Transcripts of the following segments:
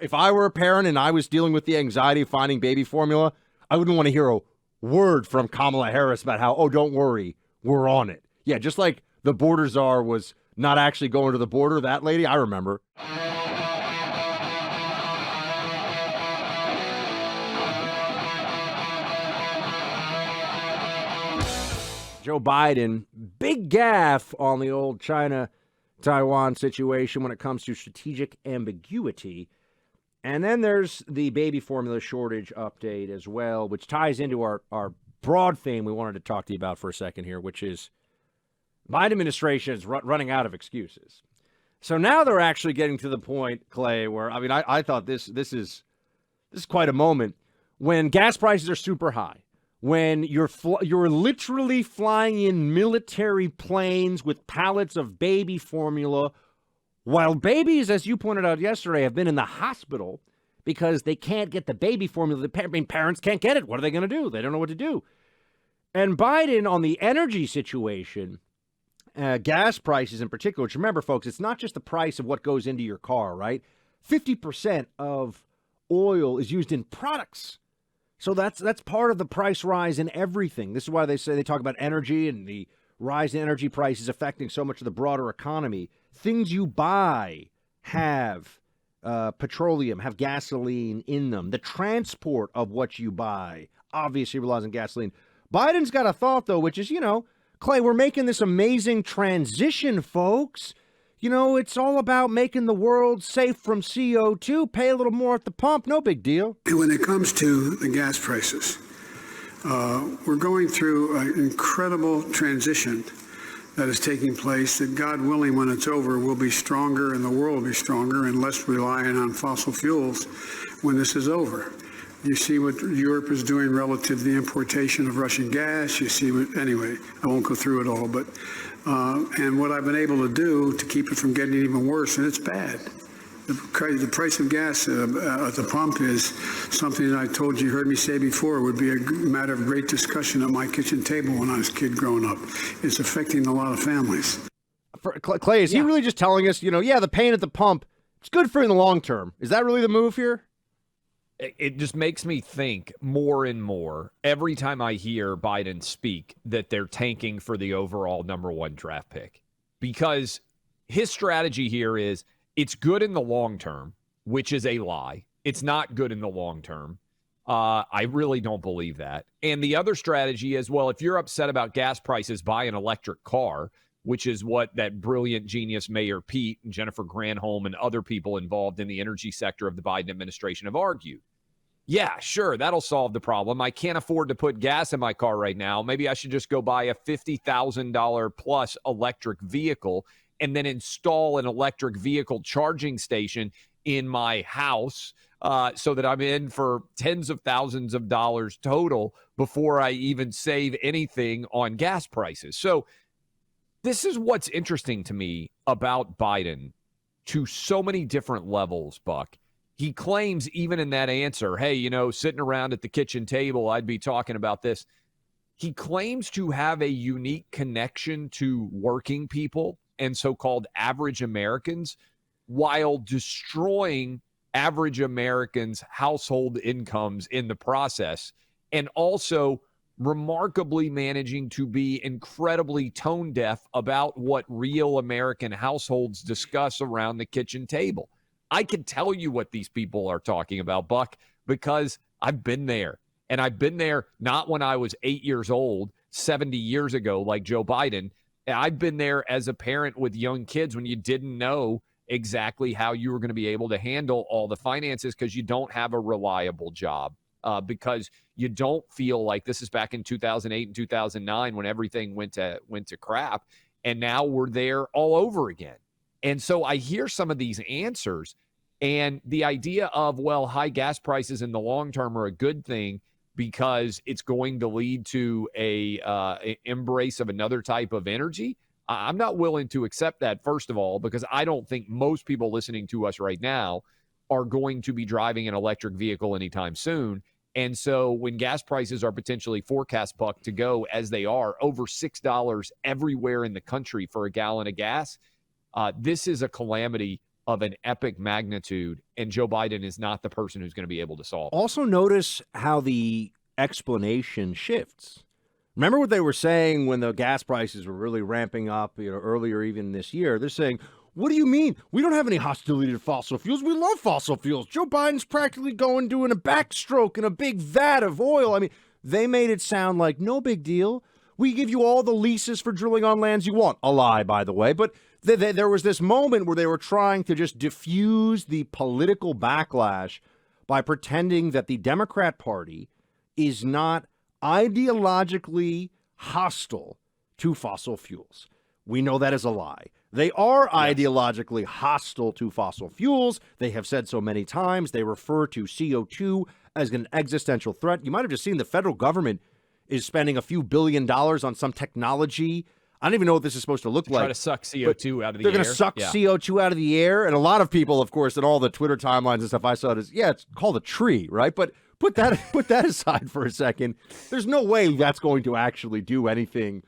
if I were a parent and I was dealing with the anxiety of finding baby formula, I wouldn't want to hear a word from Kamala Harris about how, oh, don't worry, we're on it. Yeah, just like the border czar was not actually going to the border, that lady, I remember. Joe Biden, big gaffe on the old China-Taiwan situation when it comes to strategic ambiguity. And then there's the baby formula shortage update as well, which ties into our broad theme we wanted to talk to you about for a second here, which is Biden administration is running out of excuses. So now they're actually getting to the point, Clay, where, I mean, I thought this is quite a moment when gas prices are super high. When you're literally flying in military planes with pallets of baby formula, while babies, as you pointed out yesterday, have been in the hospital because they can't get the baby formula. Parents can't get it. What are they going to do? They don't know what to do. And Biden, on the energy situation, gas prices in particular, which remember, folks, it's not just the price of what goes into your car, right? 50% of oil is used in products. So that's part of the price rise in everything. This is why they talk about energy and the rise in energy prices affecting so much of the broader economy. Things you buy have petroleum, have gasoline in them. The transport of what you buy obviously relies on gasoline. Biden's got a thought, though, which is, Clay, we're making this amazing transition, folks. It's all about making the world safe from CO2. Pay a little more at the pump. No big deal. When it comes to the gas prices, we're going through an incredible transition that is taking place that, God willing, when it's over, will be stronger and the world will be stronger and less reliant on fossil fuels when this is over. You see what Europe is doing relative to the importation of Russian gas. You see anyway, I won't go through it all, but and what I've been able to do to keep it from getting even worse, and it's bad. The price of gas at the pump is something that I told you, heard me say before, would be a matter of great discussion at my kitchen table when I was a kid growing up. It's affecting a lot of families. Clay, is he really just telling us, the pain at the pump, it's good for you in the long term? Is that really the move here? It just makes me think more and more every time I hear Biden speak that they're tanking for the overall number one draft pick, because his strategy here is it's good in the long term, which is a lie. It's not good in the long term. I really don't believe that. And the other strategy is, well, if you're upset about gas prices, buy an electric car, which is what that brilliant genius Mayor Pete and Jennifer Granholm and other people involved in the energy sector of the Biden administration have argued. Yeah, sure, that'll solve the problem. I can't afford to put gas in my car right now. Maybe I should just go buy a $50,000 plus electric vehicle and then install an electric vehicle charging station in my house so that I'm in for tens of thousands of dollars total before I even save anything on gas prices. So this is what's interesting to me about Biden to so many different levels, Buck. He claims even in that answer, hey, sitting around at the kitchen table, I'd be talking about this. He claims to have a unique connection to working people and so-called average Americans while destroying average Americans' household incomes in the process, and also remarkably managing to be incredibly tone deaf about what real American households discuss around the kitchen table. I can tell you what these people are talking about, Buck, because I've been there. And I've been there not when I was 8 years old, 70 years ago, like Joe Biden. I've been there as a parent with young kids when you didn't know exactly how you were going to be able to handle all the finances because you don't have a reliable job, because you don't feel like this is back in 2008 and 2009 when everything went to crap. And now we're there all over again. And so I hear some of these answers, and the idea of, well, high gas prices in the long term are a good thing because it's going to lead to a embrace of another type of energy. I'm not willing to accept that, first of all, because I don't think most people listening to us right now are going to be driving an electric vehicle anytime soon. And so when gas prices are potentially forecast, Buck, to go as they are over $6 everywhere in the country for a gallon of gas, this is a calamity of an epic magnitude, and Joe Biden is not the person who's going to be able to solve it. Also notice how the explanation shifts. Remember what they were saying when the gas prices were really ramping up, earlier even this year? They're saying, what do you mean? We don't have any hostility to fossil fuels. We love fossil fuels. Joe Biden's practically doing a backstroke in a big vat of oil. I mean, they made it sound like no big deal. We give you all the leases for drilling on lands you want. A lie, by the way. But there was this moment where they were trying to just diffuse the political backlash by pretending that the Democrat Party is not ideologically hostile to fossil fuels. We know that is a lie. They are ideologically hostile to fossil fuels. They have said so many times. They refer to CO2 as an existential threat. You might have just seen the federal government is spending a few $1 billion on some technology. I don't even know what this is supposed to look like. Try to suck CO2 out of the air. They're going to suck CO2 out of the air. And a lot of people, of course, in all the Twitter timelines and stuff I saw, it's called a tree, right? But put that aside for a second. There's no way that's going to actually do anything.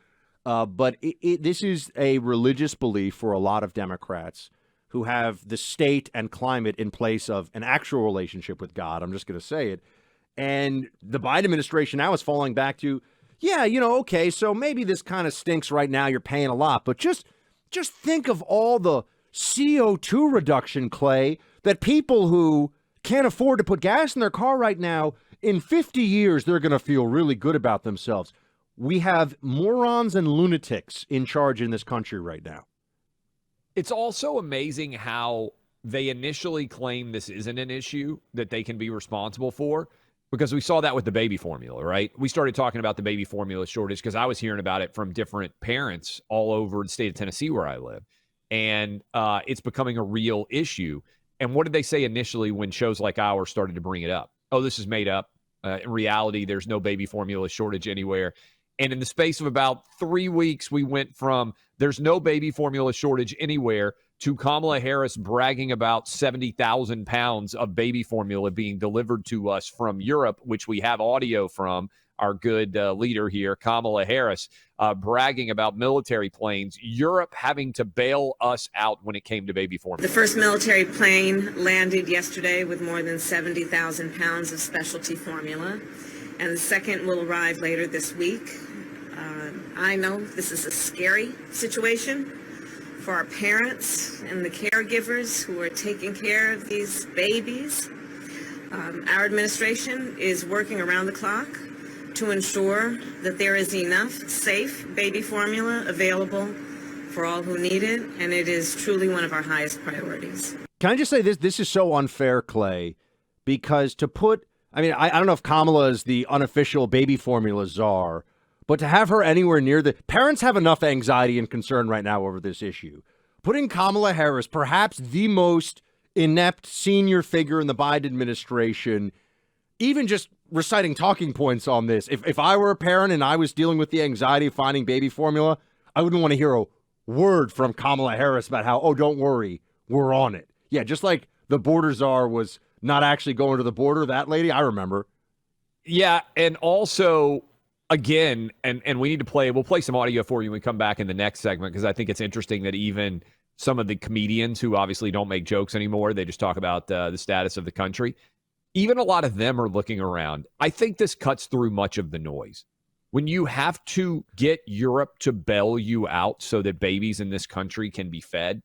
But this is a religious belief for a lot of Democrats who have the state and climate in place of an actual relationship with God. I'm just going to say it. And the Biden administration now is falling back to, okay, so maybe this kind of stinks right now. You're paying a lot. But just think of all the CO2 reduction, Clay, that people who can't afford to put gas in their car right now, in 50 years, they're going to feel really good about themselves. We have morons and lunatics in charge in this country right now. It's also amazing how they initially claim this isn't an issue that they can be responsible for, because we saw that with the baby formula, right? We started talking about the baby formula shortage because I was hearing about it from different parents all over the state of Tennessee where I live. And it's becoming a real issue. And what did they say initially when shows like ours started to bring it up? Oh, this is made up. In reality, there's no baby formula shortage anywhere. And in the space of about 3 weeks, we went from there's no baby formula shortage anywhere to Kamala Harris bragging about 70,000 pounds of baby formula being delivered to us from Europe, which we have audio from our good leader here, Kamala Harris, bragging about military planes, Europe having to bail us out when it came to baby formula. The first military plane landed yesterday with more than 70,000 pounds of specialty formula, and the second will arrive later this week. I know this is a scary situation for our parents and the caregivers who are taking care of these babies. Our administration is working around the clock to ensure that there is enough safe baby formula available for all who need it, and it is truly one of our highest priorities. Can I just say this? This is so unfair, Clay, because I don't know if Kamala is the unofficial baby formula czar, but to have her anywhere near parents have enough anxiety and concern right now over this issue. Putting Kamala Harris, perhaps the most inept senior figure in the Biden administration, even just reciting talking points on this. If I were a parent and I was dealing with the anxiety of finding baby formula, I wouldn't want to hear a word from Kamala Harris about how, oh, don't worry, we're on it. Yeah, just like the border czar was not actually going to the border, that lady, I remember. Yeah, and also, again, and we need to we'll play some audio for you when we come back in the next segment, because I think it's interesting that even some of the comedians who obviously don't make jokes anymore, they just talk about the status of the country, even a lot of them are looking around. I think this cuts through much of the noise. When you have to get Europe to bail you out so that babies in this country can be fed,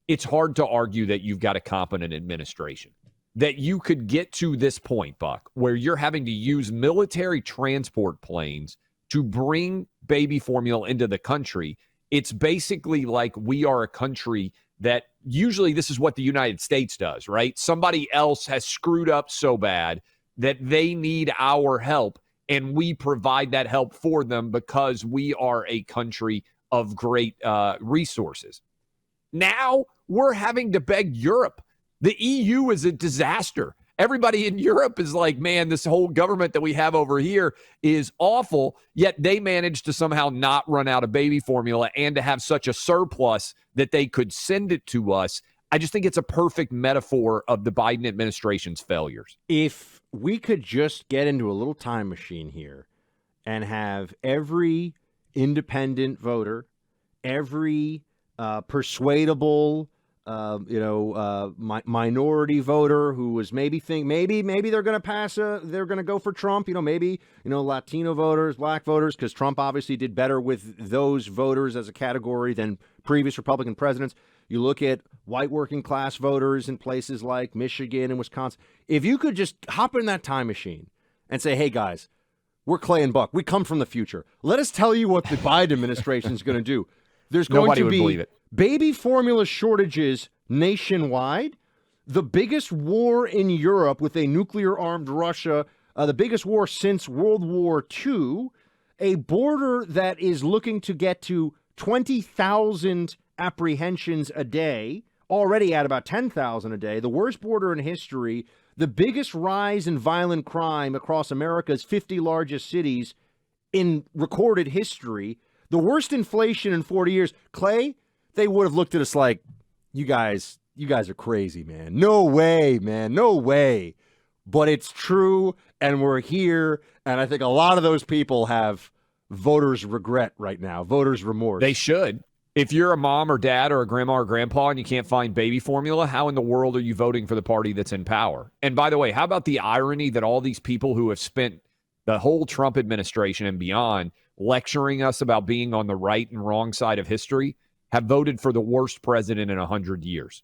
it's hard to argue that you've got a competent administration. That you could get to this point, Buck, where you're having to use military transport planes to bring baby formula into the country. It's basically like we are a country that usually this is what the United States does, right? Somebody else has screwed up so bad that they need our help, and we provide that help for them because we are a country of great resources. Now we're having to beg Europe. The EU is a disaster. Everybody in Europe is like, man, this whole government that we have over here is awful, yet they managed to somehow not run out of baby formula and to have such a surplus that they could send it to us. I just think it's a perfect metaphor of the Biden administration's failures. If we could just get into a little time machine here and have every independent voter, every persuadable minority voter who was maybe they're going to they're going to go for Trump, maybe, Latino voters, black voters, because Trump obviously did better with those voters as a category than previous Republican presidents. You look at white working class voters in places like Michigan and Wisconsin. If you could just hop in that time machine and say, hey, guys, we're Clay and Buck. We come from the future. Let us tell you what the Biden administration is going to do. There's going Nobody to would be believe it. Baby formula shortages nationwide, the biggest war in Europe with a nuclear-armed Russia, the biggest war since World War II, a border that is looking to get to 20,000 apprehensions a day, already at about 10,000 a day, the worst border in history, the biggest rise in violent crime across America's 50 largest cities in recorded history, the worst inflation in 40 years. Clay, they would have looked at us like, you guys are crazy, man. No way, man. No way. But it's true, and we're here, and I think a lot of those people have voters' regret right now, voters' remorse. They should. If you're a mom or dad or a grandma or grandpa and you can't find baby formula, how in the world are you voting for the party that's in power? And by the way, how about the irony that all these people who have spent the whole Trump administration and beyond lecturing us about being on the right and wrong side of history have voted for the worst president in 100 years.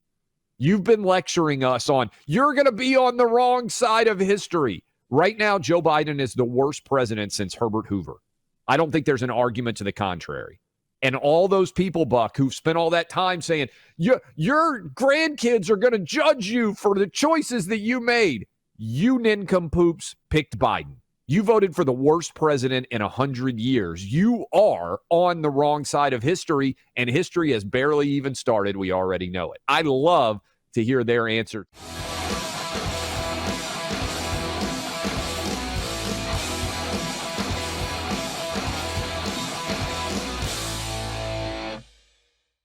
You've been lecturing us on, you're going to be on the wrong side of history. Right now, Joe Biden is the worst president since Herbert Hoover. I don't think there's an argument to the contrary. And all those people, Buck, who've spent all that time saying, your grandkids are going to judge you for the choices that you made. You nincompoops picked Biden. You voted for the worst president in 100 years. You are on the wrong side of history, and history has barely even started. We already know it. I'd love to hear their answer.